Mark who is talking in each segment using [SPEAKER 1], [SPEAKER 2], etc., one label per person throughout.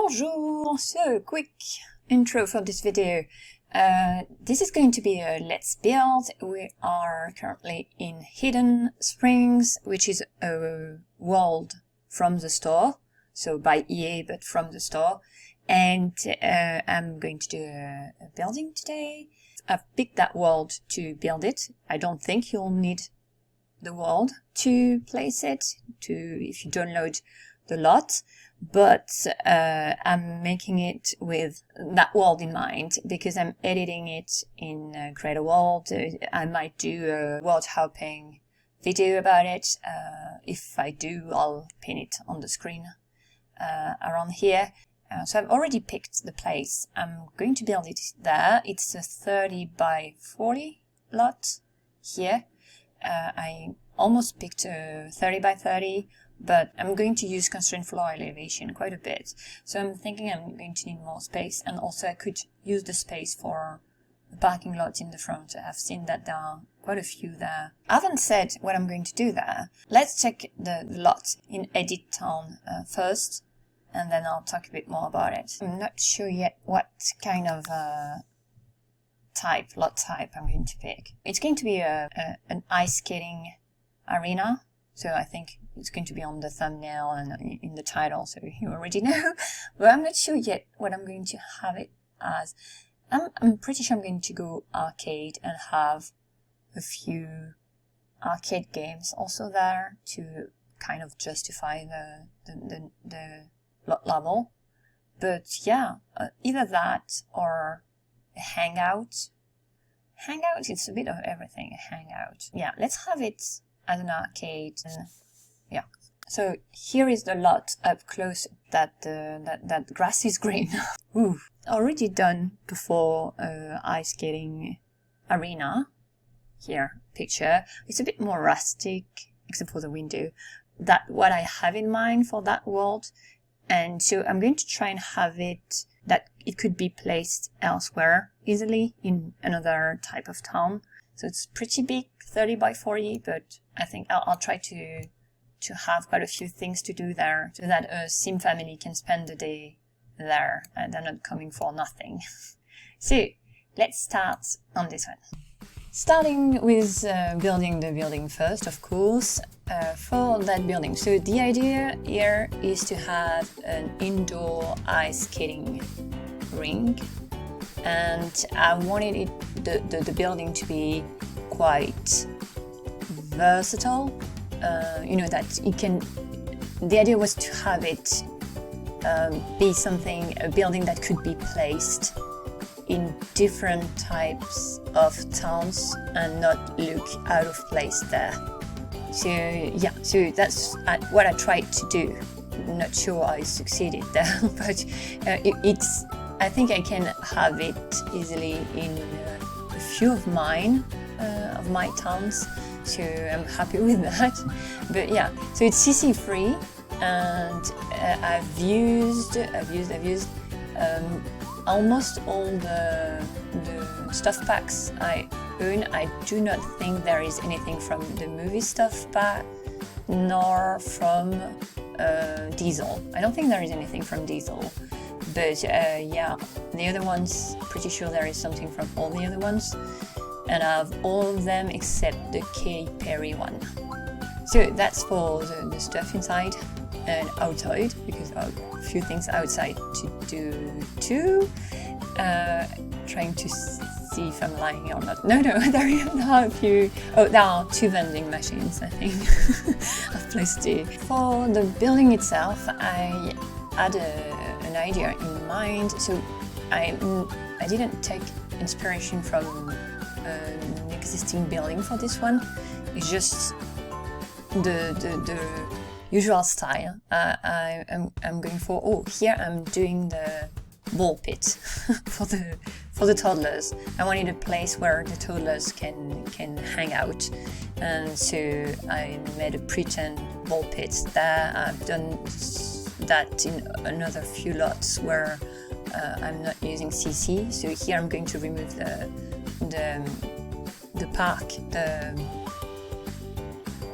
[SPEAKER 1] Bonjour! So, quick intro for this video. This is going to be a Let's Build. We are currently in Hidden Springs, which is a world from the store. So by EA, but from the store. And I'm going to do a building today. I've picked that world to build it. I don't think you'll need the world to place it, if you download the lot. But I'm making it with that world in mind because I'm editing it in Create a World. I might do a world hopping video about it. If I do, I'll pin it on the screen around here. So I've already picked the place. I'm going to build it there. It's a 30 by 40 lot here. I almost picked a 30 by 30. But I'm going to use constraint floor elevation quite a bit. So I'm thinking I'm going to need more space, and also I could use the space for the parking lot in the front. I've seen that there are quite a few there. I haven't said what I'm going to do there. Let's check the lot in Edit Town first, and then I'll talk a bit more about it. I'm not sure yet what kind of lot type I'm going to pick. It's going to be an ice skating arena. So I think it's going to be on the thumbnail and in the title, so you already know. But I'm not sure yet what I'm going to have it as. I'm pretty sure I'm going to go arcade and have a few arcade games also there to kind of justify the lot level. But yeah, either that or a hangout. Hangout, it's a bit of everything, a hangout. Yeah, let's have it as an arcade. Yeah, so here is the lot up close. That grass is green. Ooh, already done before ice skating arena. Here, picture. It's a bit more rustic, except for the window. That what I have in mind for that world, and so I'm going to try and have it that it could be placed elsewhere easily in another type of town. So it's pretty big, 30 by 40, but I think I'll try to have quite a few things to do there so that a sim family can spend the day there and they're not coming for nothing. So let's start on this one. Starting with building the building first, of course, for that building. So the idea here is to have an indoor ice skating ring. And I wanted the building to be quite versatile. You know, that it can. The idea was to have it be a building that could be placed in different types of towns and not look out of place there. So yeah, so that's what I tried to do. I'm not sure I succeeded there, but it's. I think I can have it easily in a few of my towns, so I'm happy with that. But yeah, so it's CC free, and I've used almost all the stuff packs I own. I do not think there is anything from the movie stuff pack, nor from Diesel. I don't think there is anything from Diesel. But yeah, the other ones, pretty sure there is something from all the other ones. And I have all of them except the Katy Perry one. So that's for the stuff inside and outside, because I have a few things outside to do too. Trying to see if I'm lying or not. No, there are a few. Oh, there are 2 vending machines, I think. I've placed it. For the building itself, I had an idea in mind. So I didn't take inspiration from an existing building for this one. It's just the usual style. I'm going for. Oh, here I'm doing the ball pit for the toddlers. I wanted a place where the toddlers can hang out, and so I made a pretend ball pit there. I've done that in another few lots where I'm not using CC. So here I'm going to remove the park,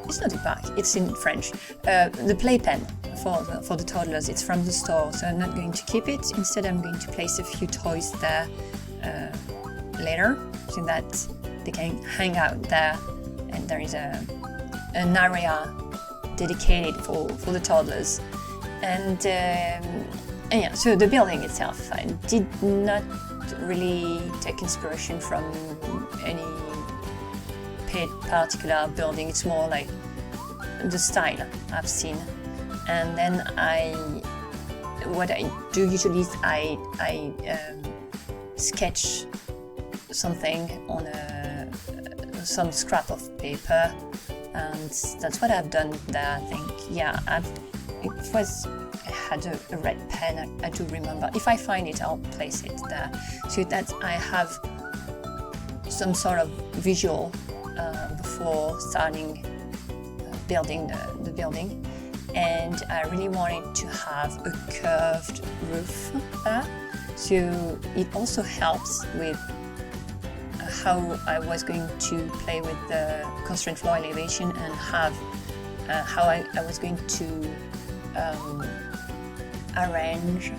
[SPEAKER 1] it's not a bag, it's in French. The playpen for the toddlers, it's from the store, so I'm not going to keep it. Instead, I'm going to place a few toys there later, so that they can hang out there, and there is an area dedicated for the toddlers. And yeah, so the building itself, I did not really take inspiration from any particular building. It's more like the style I've seen. And then what I do usually is I sketch something on some scrap of paper, and that's what I've done there. I think, yeah, I had a red pen, I do remember. If I find it, I'll place it there, so that I have some sort of visual before starting building the building. And I really wanted to have a curved roof there, so it also helps with how I was going to play with the constraint floor elevation, and have how I was going to arrange,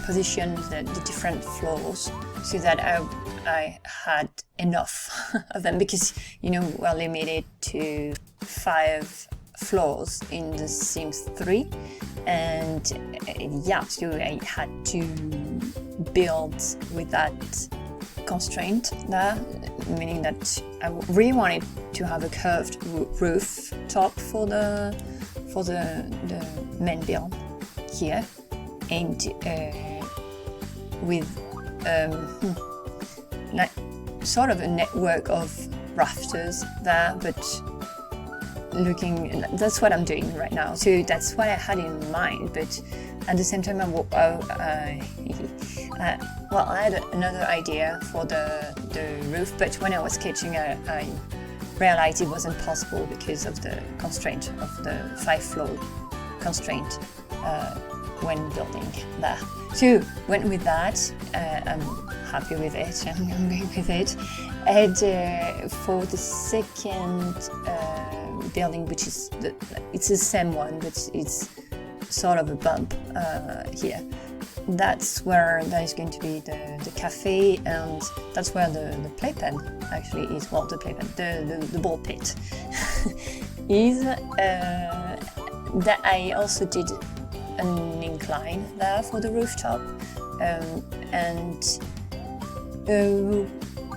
[SPEAKER 1] position the different floors, so that I had enough of them, because, you know, we're limited to 5 floors in the Sims 3, and yeah, so I had to build with that constraint there, meaning that I really wanted to have a curved roof top for the main build here, and with like sort of a network of rafters there, but that's what I'm doing right now. So that's what I had in mind, but at the same time, I had another idea for the roof, but when I was sketching, I realized it wasn't possible because of the constraint of the 5-floor constraint when building there. So went with that. I'm happy with it. I'm going with it. And for the second building, which is it's the same one, but it's sort of a bump here. That's where there is going to be the cafe, and that's where the playpen actually is. Well, the playpen, the ball pit is. That I also did an incline there for the rooftop, and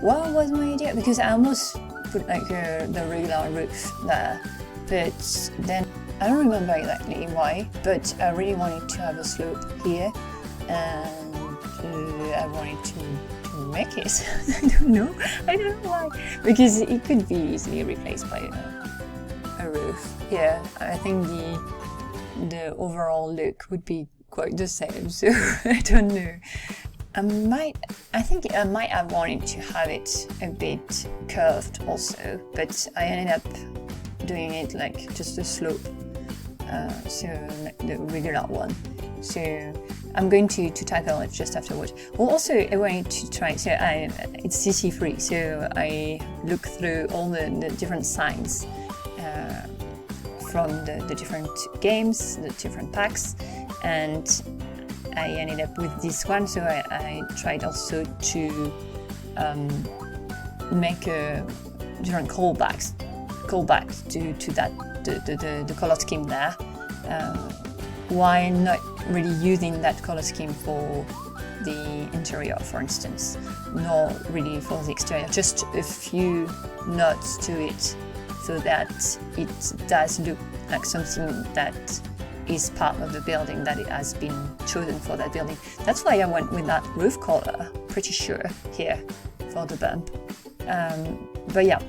[SPEAKER 1] what was my idea? Because I almost put like the regular roof there, but then I don't remember exactly why, but I really wanted to have a slope here, and I wanted to make it. I don't know why, because it could be easily replaced by a roof. Yeah, I think the overall look would be quite the same, so I don't know. I think I might have wanted to have it a bit curved also, but I ended up doing it like just a slope, so like the regular one. So I'm going to tackle it just afterwards. Well, also I wanted to try, so it's CC free, so I look through all the different signs from the different games, the different packs, and I ended up with this one. So I tried also to make different callbacks to that the color scheme there. Why not really using that color scheme for the interior, for instance, nor really for the exterior, just a few nods to it, so that it does look like something that is part of the building, that it has been chosen for that building. That's why I went with that roof color, pretty sure, here for the bump. But yeah,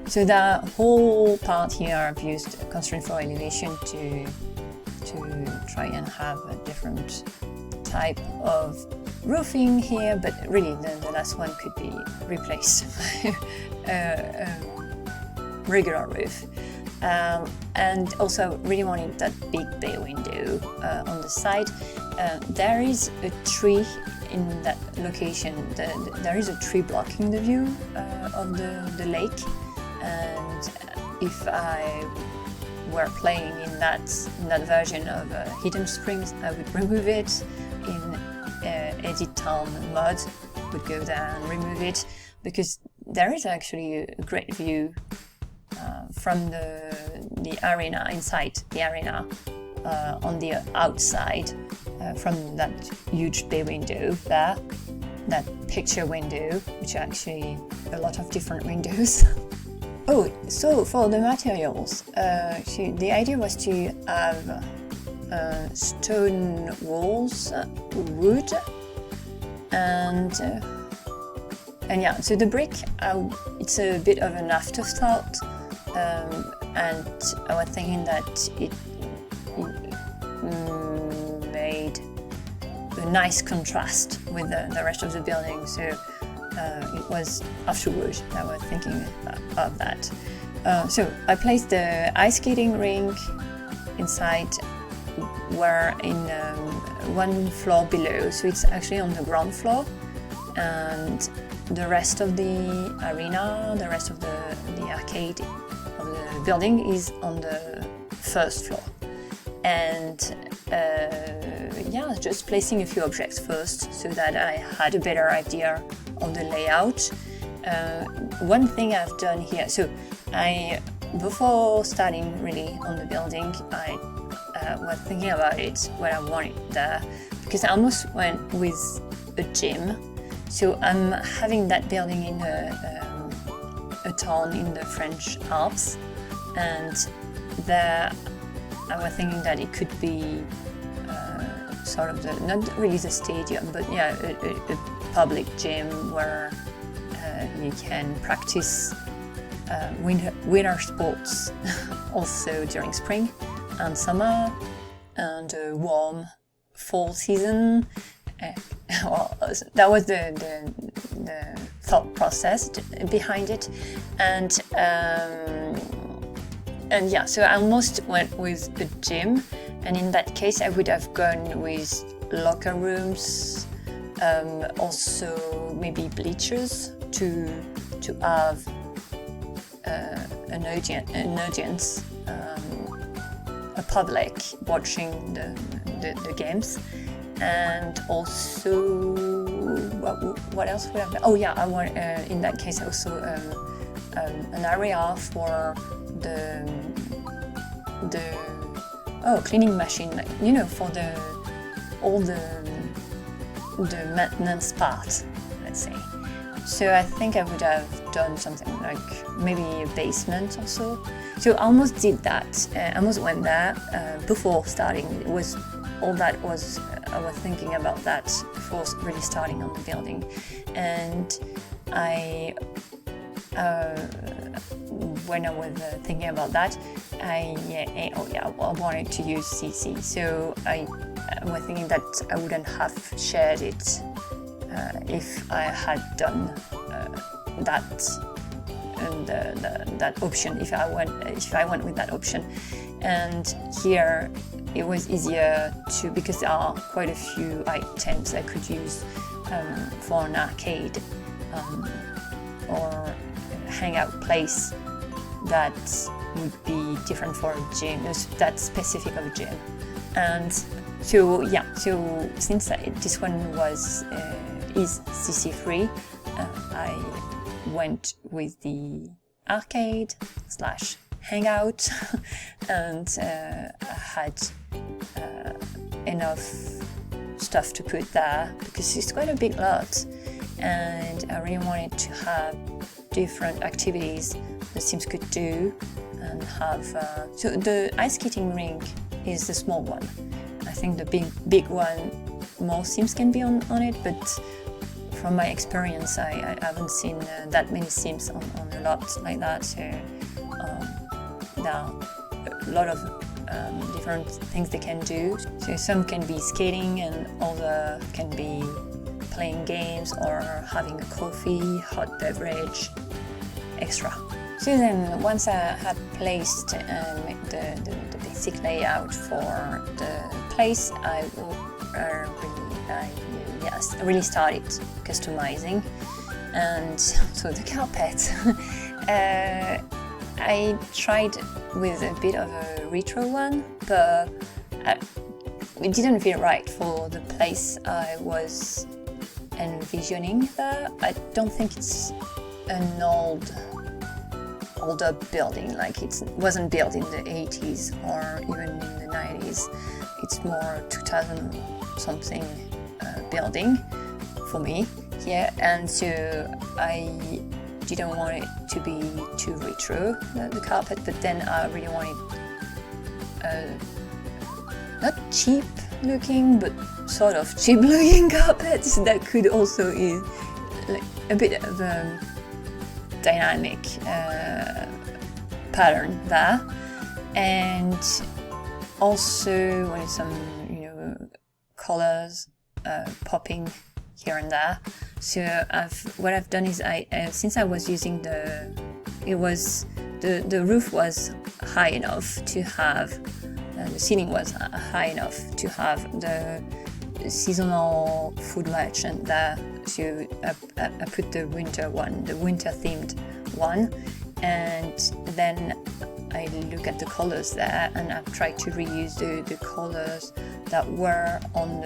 [SPEAKER 1] so that whole part here I've used constraint floor elevation to try and have a different type of roofing here, but really the last one could be replaced by regular roof. And also really wanted that big bay window on the side. There is a tree in that location. There is a tree blocking the view of the lake, and if I were playing in that version of Hidden Springs, I would remove it. In Edit Town mod, would go there and remove it, because there is actually a great view from the arena, inside the arena, on the outside, from that huge bay window there, that picture window, which are actually a lot of different windows. Oh, so for the materials, the idea was to have stone walls, wood, and yeah, so the brick, it's a bit of an afterthought, and I was thinking that it made a nice contrast with the rest of the building, so it was afterwards I was thinking of that. So I placed the ice skating rink inside, where in one floor below, so it's actually on the ground floor, and the rest of the arena, the rest of the arcade of the building is on the first floor. And yeah, just placing a few objects first so that I had a better idea of the layout. One thing I've done here, so before starting really on the building, I was thinking about it, what I wanted there, because I almost went with a gym. So I'm having that building in a town in the French Alps, and there I was thinking that it could be sort of not really the stadium, but yeah, a public gym where you can practice winter sports also during spring and summer, and a warm fall season. Well, that was the thought process behind it, and yeah, so I almost went with a gym, and in that case I would have gone with locker rooms, also maybe bleachers to have an audience, a public watching the games. And also, what else would I have done? Oh yeah, I want in that case also an area for the cleaning machine, like, you know, for all the maintenance part, let's say. So I think I would have done something like maybe a basement also. So I almost did that. I almost went there before starting. It was all that was. I was thinking about that before really starting on the building, and when I was thinking about that, I wanted to use CC. So I was thinking that I wouldn't have shared it if I had done that option. If I went with that option, and here it was easier because there are quite a few items I could use for an arcade or a hangout place that would be different for a gym, that specific of a gym. And so yeah, so since this one is CC free, I went with the arcade / hangout, and I had enough stuff to put there because it's quite a big lot, and I really wanted to have different activities the Sims could do and have. So the ice skating rink is the small one. I think the big one, more Sims can be on it, but from my experience, I haven't seen that many Sims on a lot like that. So there are a lot of different things they can do. So some can be skating, and other can be playing games or having a coffee, hot beverage, extra. So then, once I had placed the basic layout for the place, I really started customizing. And so the carpet, I tried with a bit of a retro one, but it didn't feel right for the place I was envisioning there. I don't think it's an older building, like it wasn't built in the 80s or even in the 90s. It's more 2000 something building for me here, and so I didn't want it to be too retro, the carpet, but then I really wanted not cheap looking, but sort of cheap looking carpets that could also is like a bit of a dynamic pattern there, and also wanted some colors popping here and there. So what I've done is since I was using the roof was high enough to have the ceiling was high enough to have the seasonal food merchant there. So I put the winter one, the winter themed one, and then I look at the colors there, and I've tried to reuse the colors that were on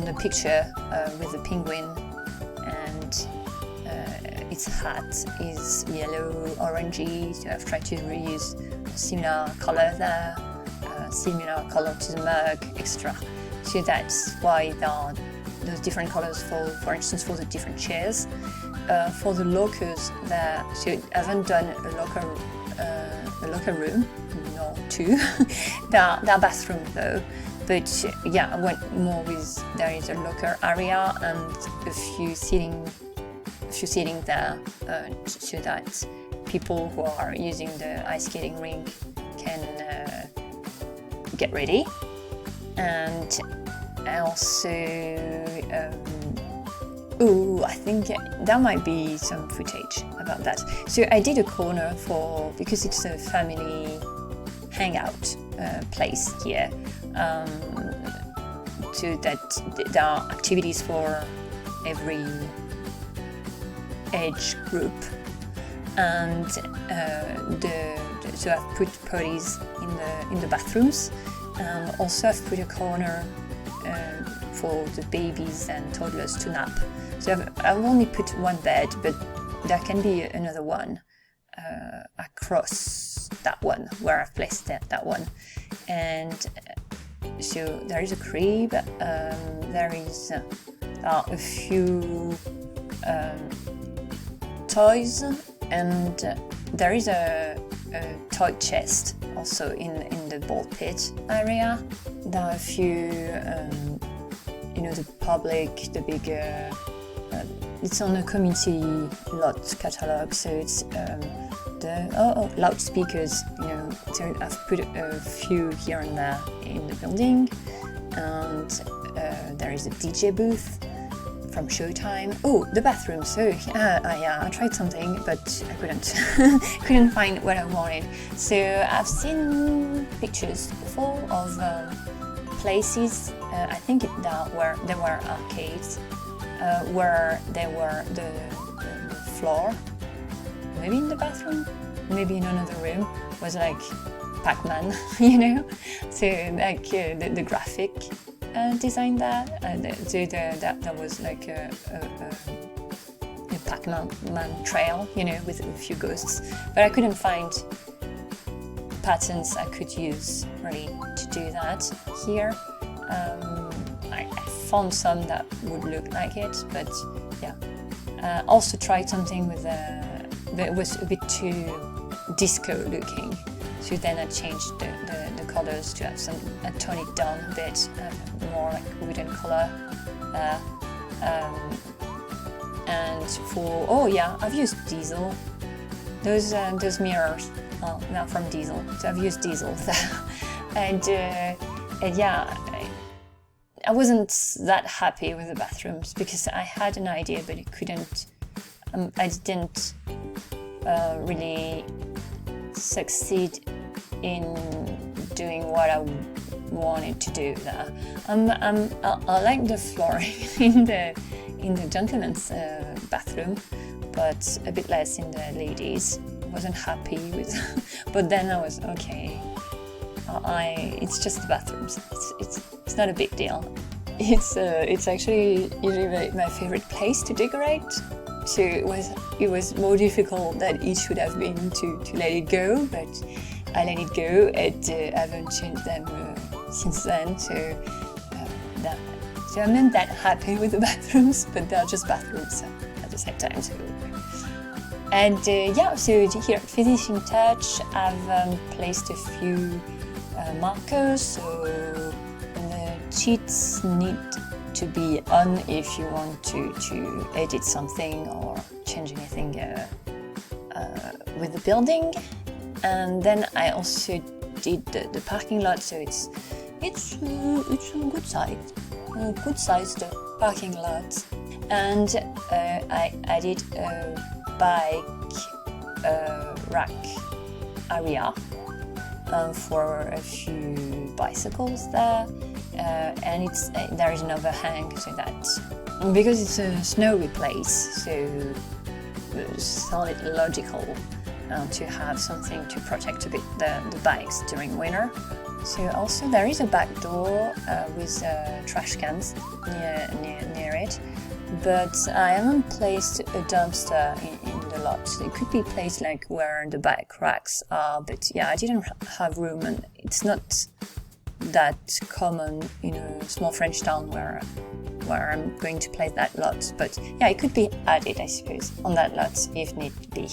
[SPEAKER 1] the picture with the penguin, and its hat is yellow orangey, so I've tried to reuse a similar color there, similar color to the mug, extra. So that's why there are those different colors for instance, for the different chairs. For the lockers there, so I haven't done a locker room, no, two. They're bathroom though. But yeah, I went more with, there is a locker area and a few seating there, so that people who are using the ice skating rink can get ready. And I also, I think there might be some footage about that. So I did a corner because it's a family hangout place here. So that there are activities for every age group, and so I've put potties in the bathrooms, and also I've put a corner for the babies and toddlers to nap. So I've only put one bed, but there can be another one across that one where I've placed that one, and so there is a crib, there are a few toys, and there is a toy chest also in the ball pit area. There are a few, the public, the big, it's on a community lot catalogue, so it's the loudspeakers, so I've put a few here and there in the building, and there is a DJ booth from Showtime. Oh, the bathroom. So I tried something, but I couldn't find what I wanted. So I've seen pictures before of places. I think there were arcades where there were the floor, maybe in the bathroom, maybe in another room, was like Pac-Man, So like the graphic design there, that was like a Pac-Man trail, with a few ghosts. But I couldn't find patterns I could use really to do that here. I found some that would look like it, but yeah. Also tried something but it was a bit too disco looking. So then I changed the colors to have I toned it down a bit, more like wooden color. And I've used diesel. Those mirrors are now from diesel, so I've used diesel there. And yeah, I wasn't that happy with the bathrooms because I had an idea, but I didn't really succeed in doing what I wanted to do there. I like the flooring in the gentleman's bathroom, but a bit less in the ladies. wasn't happy with, but then I was okay. It's just the bathrooms. It's not a big deal. It's actually usually my favorite place to decorate. So it was more difficult than it should have been to let it go, but I let it go, and I haven't changed them since then. So I'm not that happy with the bathrooms, but they're just bathrooms at the same time. So. And yeah, so here at Finishing Touch, I've placed a few markers, so the cheats need to be on if you want to edit something or change anything with the building. And then I also did the parking lot, so it's a good sized parking lot. And I added a bike rack area for a few bicycles there, and there is an overhang, so that because it's a snowy place, so it's only logical to have something to protect a bit the bikes during winter. So also there is a back door with trash cans near it, but I haven't placed a dumpster in the lot. So it could be placed like where the bike racks are, but yeah, I didn't have room, and it's not that common in a small French town where I'm going to place that lot. But yeah, it could be added, I suppose, on that lot if need be.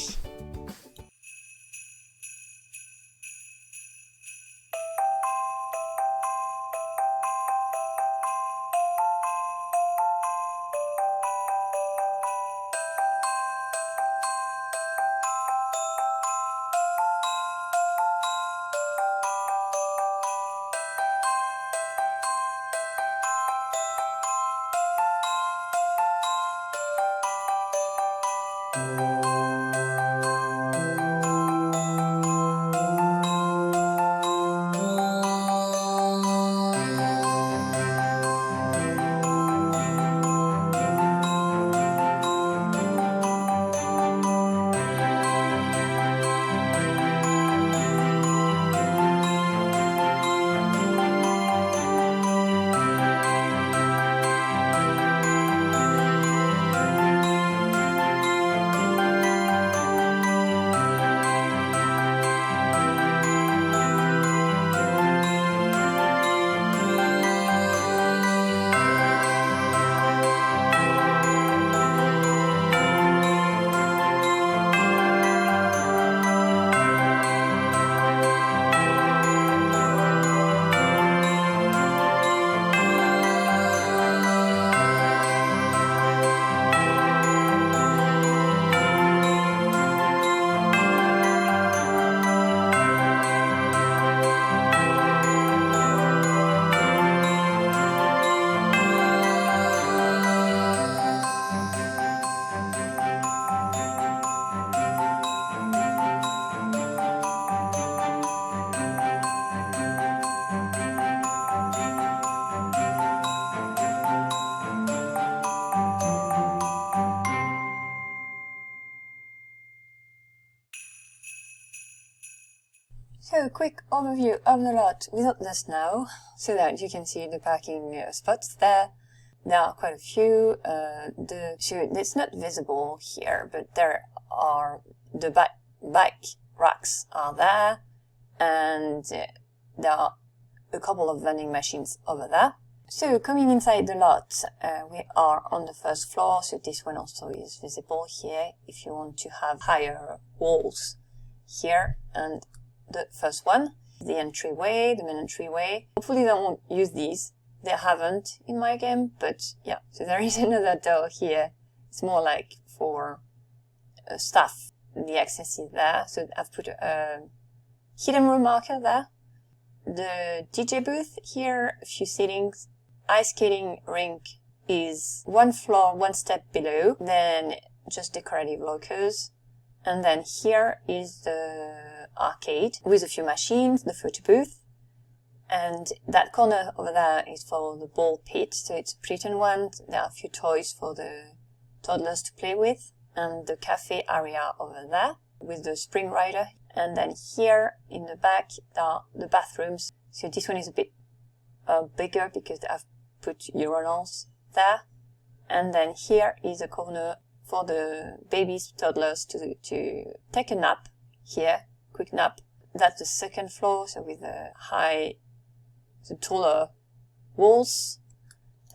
[SPEAKER 1] So a quick overview of the lot without the snow, so that you can see the parking spots there. There are quite a few. It's not visible here, but there are the bike racks are there, and there are a couple of vending machines over there. So coming inside the lot, we are on the first floor, so this one also is visible here if you want to have higher walls here. And the first one, the entryway, the main entryway. Hopefully they won't use these. They haven't in my game, but yeah. So there is another door here. It's more like for staff. The access is there. So I've put a hidden room marker there. The DJ booth here, a few seatings. Ice skating rink is one floor, one step below. Then just decorative lockers. And then here is the arcade with a few machines, the photo booth. And that corner over there is for the ball pit, so it's a pretend one. There are a few toys for the toddlers to play with. And the cafe area over there. with the spring rider. And then here in the back are the bathrooms. So this one is a bit bigger because I've put urinals there. And then here is a corner for the babies, toddlers to take a nap here, quick nap. That's the second floor, so with the taller walls,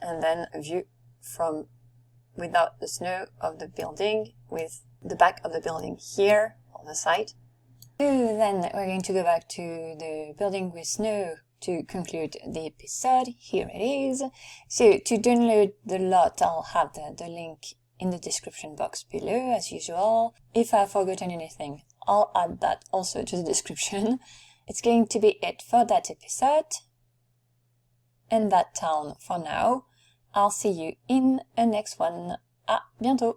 [SPEAKER 1] and then a view from without the snow of the building with the back of the building here on the side. So then we're going to go back to the building with snow to conclude the episode. Here it is. So to download the lot, I'll have the link in the description box below as usual. If I've forgotten anything, I'll add that also to the description. It's going to be it for that episode and that town for now. I'll see you in the next one. À bientôt!